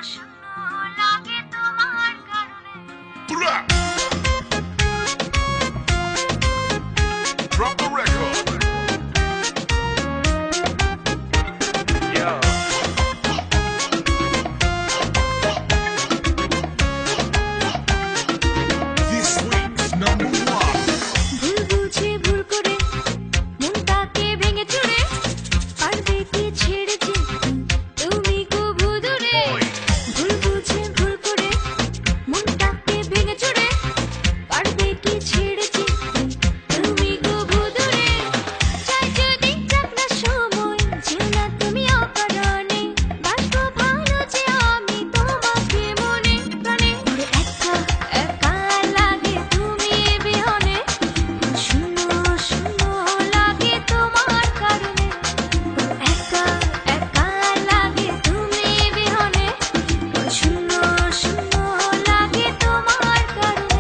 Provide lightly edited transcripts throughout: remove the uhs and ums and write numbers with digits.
Drop the record. Yeah. This week's number one. ভুল বুঝে ভুল করে মনটাকে ভেঙে চুরে পারবে কি ছেড়ে যেতে তুমি কবু দূরে ভুল বুঝে ভুল করে মনটাকে ভেঙে চুরে পারবে কি ছেড়ে যেতে তুমি কবু দূরে চাই যদি যাক না সময় যেও না তুমি অকারণে বাসবো ভালো যে আমি তোমাকে মনে প্রাণে একা একা লাগে তুমি বিহনে শূন্য শূন্য লাগে তোমার কারণে একা একা লাগে তুমি বিহনে শূন্য শূন্য লাগে তোমার কারণে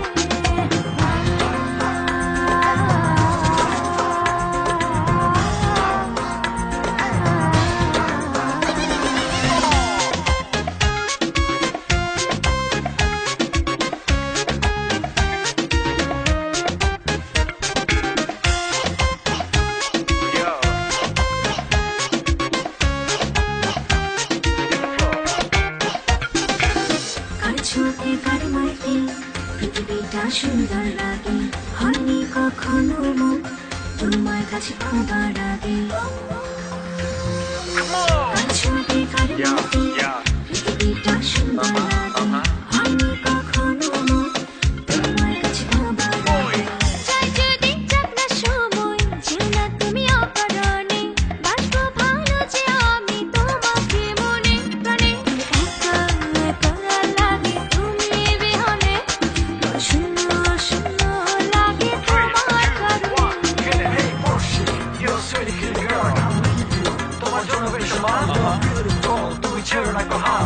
কার ছোঁয়াতে কার মাইতে পৃথিবীটা সুন্দর লাগে হয়নি কখনো মন তোমার কাছে পাবার আগে কার ছোঁয়াতে কার মাইতে পৃথিবীটা সুন্দর লাগে হয়নি কখনো মন তোমার কাছে পাবার আগে চাই যদি যাক না সময় যেও না তুমি অকারণে বাসবো ভালো যে আমি তোমাকে মনে প্রাণে একা একা লাগে তুমি বিহনে শূন্য শূন্য লাগে তোমার কারণে তোমার জন্য বেশ সমান তুমি ছেড়ে না কোথাও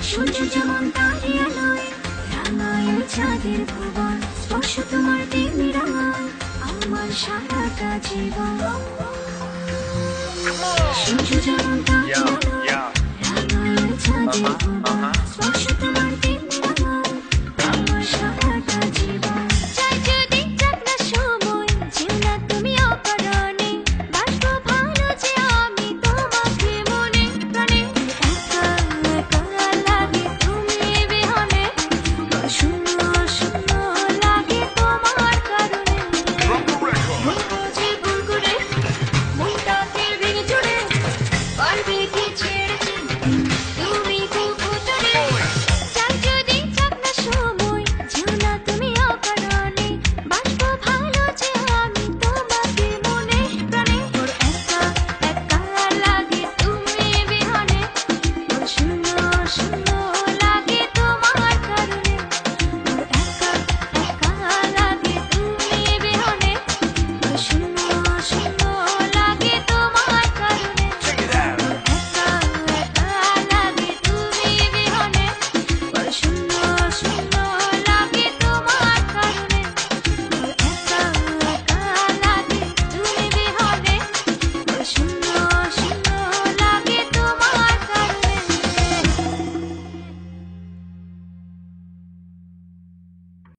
সূর্য যেমন তারে আলোয় রাঙায় চাঁদের ভুবন স্পর্শ তোমার তেমনি রাঙায় আমার সারাটা জীবন সূর্য যেমন তারে আলোয়